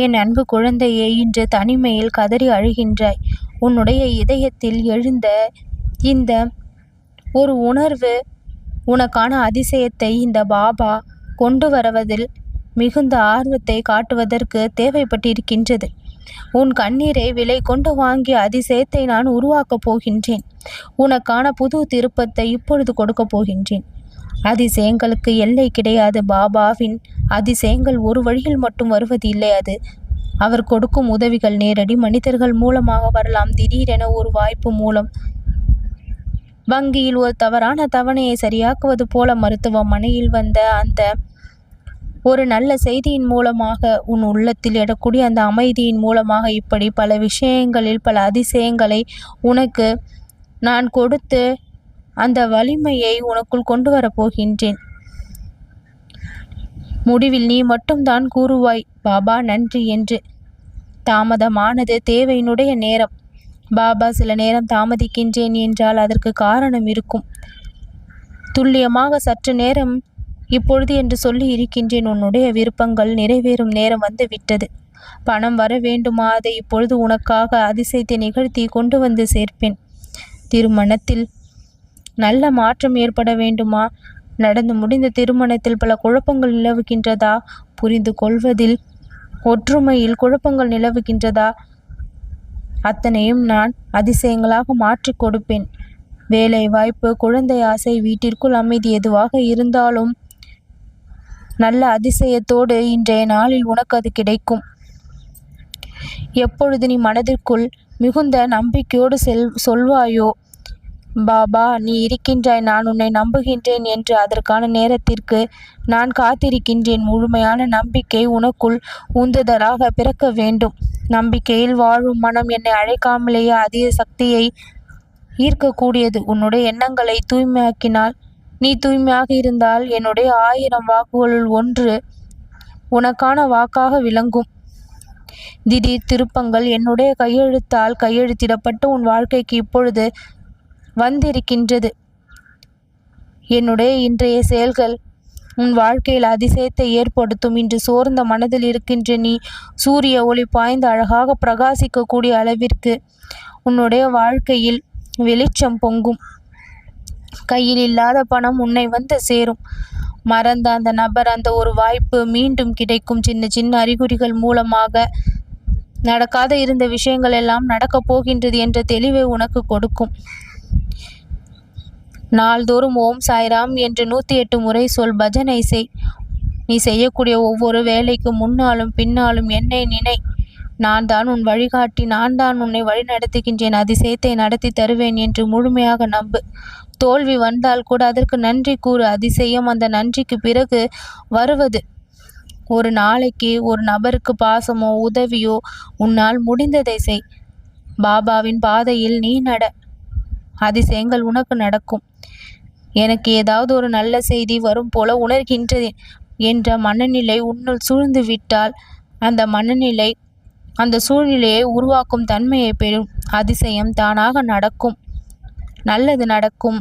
என் அன்பு குழந்தையே, இன்று தனிமையில் கதறி அழுகின்றாய். உன்னுடைய இதயத்தில் எழுந்த இந்த ஒரு உணர்வு, உனக்கான அதிசயத்தை இந்த பாபா கொண்டு வருவதில் மிகுந்த ஆர்வத்தை காட்டுவதற்கு தேவைப்பட்டிருக்கின்றது. உன் கண்ணீரை விலை கொண்டு வாங்கிய அதிசயத்தை நான் உருவாக்கப் போகின்றேன். உனக்கான புது திருப்பத்தை இப்பொழுது கொடுக்கப் போகின்றேன். அதிசயங்களுக்கு எல்லை கிடையாது. பாபாவின் அதிசயங்கள் ஒரு வழியில் மட்டும் வருவது இல்லை. அது அவர் கொடுக்கும் உதவிகள் நேரடி மனிதர்கள் மூலமாக வரலாம். திடீரென ஒரு வாய்ப்பு மூலம், வங்கியில் ஒரு தவறான தவணையை சரியாக்குவது போல, மருத்துவமனையில் வந்த அந்த ஒரு நல்ல செய்தியின் மூலமாக, உன் உள்ளத்தில் எழக்கூடிய அந்த அமைதியின் மூலமாக, இப்படி பல விஷயங்களில் பல அதிசயங்களை உனக்கு நான் கொடுத்து அந்த வலிமையை உனக்குள் கொண்டு வரப்போகின்றேன். முடிவில் நீ மட்டும்தான் கூறுவாய், பாபா நன்றி என்று. தாமதமானது தேவையினுடைய நேரம். பாபா சில நேரம் தாமதிக்கின்றேன் என்றால் அதற்கு காரணம் இருக்கும். துல்லியமாக சற்று நேரம் இப்பொழுது என்று சொல்லி இருக்கின்றேன். உன்னுடைய விருப்பங்கள் நிறைவேறும் நேரம் வந்து விட்டது. பணம் வர வேண்டுமா? அதை இப்பொழுது உனக்காக அதிசயத்தை நிகழ்த்தி கொண்டு வந்து சேர்ப்பேன். திருமணத்தில் நல்ல மாற்றம் ஏற்பட வேண்டுமா? நடந்து முடிந்த திருமணத்தில் பல குழப்பங்கள் நிலவுகின்றதா? புரிந்து கொள்வதில், ஒற்றுமையில் குழப்பங்கள் நிலவுகின்றதா? அத்தனையும் நான் அதிசயங்களாக மாற்றி கொடுப்பேன். வேலை வாய்ப்பு, குழந்தை ஆசை, வீட்டிற்குள் அமைதி, எதுவாக இருந்தாலும் நல்ல அதிசயத்தோடு இன்றைய நாளில் உனக்கு அது கிடைக்கும். எப்பொழுது நீ மனதிற்குள் மிகுந்த நம்பிக்கையோடு சொல்வாயோ, பாபா நீ இருக்கின்றாய், நான் உன்னை நம்புகின்றேன் என்று, அதற்கான நேரத்திற்கு நான் காத்திருக்கின்றேன். முழுமையான நம்பிக்கை உனக்குள் உந்துதலாக பிறக்க வேண்டும். நம்பிக்கையில் வாழும் மனம் என்னை அழைக்காமலேயே அதிக சக்தியை ஈர்க்கக்கூடியது. உன்னுடைய எண்ணங்களை தூய்மையாக்கினால், நீ தூய்மையாக இருந்தால், என்னுடைய 1000 வாக்குகளுள் ஒன்று உனக்கான வாக்காக விளங்கும். திடீர் திருப்பங்கள் என்னுடைய கையெழுத்தால் கையெழுத்திடப்பட்டு உன் வாழ்க்கைக்கு இப்பொழுது வந்திருக்கின்றது. என்னுடைய இன்றைய செயல்கள் உன் வாழ்க்கையில் அதிசயத்தை ஏற்படுத்தும். இன்று சோர்ந்த மனதில் இருக்கின்ற நீ சூரிய ஒளி பாய்ந்து அழகாக பிரகாசிக்கக்கூடிய அளவிற்கு உன்னுடைய வாழ்க்கையில் வெளிச்சம் பொங்கும். கையில் இல்லாத பணம் உன்னை வந்து சேரும். மறந்த அந்த நபர், அந்த ஒரு வாய்ப்பு மீண்டும் கிடைக்கும். சின்ன சின்ன அறிகுறிகள் மூலமாக நடக்காத இருந்த விஷயங்கள் எல்லாம் நடக்கப் போகின்றது என்ற தெளிவை உனக்கு கொடுக்கும். நாள்தோறும் ஓம் சாய்ராம் என்று 108 முறை சொல். பஜனை செய். நீ செய்யக்கூடிய ஒவ்வொரு வேலைக்கு முன்னாலும் பின்னாலும் என்னை நினை. நான் தான் உன் வழிகாட்டி, நான் தான் உன்னை வழி நடத்துகின்றேன், அதிசயத்தை நடத்தி தருவேன் என்று முழுமையாக நம்பு. தோல்வி வந்தால் கூட அதற்கு நன்றி கூறு. அதிசயம் அந்த நன்றிக்கு பிறகு வருவது. ஒரு நாளைக்கு ஒரு நபருக்கு பாசமோ உதவியோ, உன்னால் முடிந்ததை செய். பாபாவின் பாதையில் நீ நட. அதிசயங்கள் உனக்கு நடக்கும். எனக்கு ஏதாவது ஒரு நல்ல செய்தி வரும் போல உணர்கின்றது என்ற மனநிலை உன்னுள் சூழ்ந்து விட்டால், அந்த மனநிலை அந்த சூழ்நிலையை உருவாக்கும் தன்மையை பெறும். அதிசயம் தானாக நடக்கும். நல்லது நடக்கும்.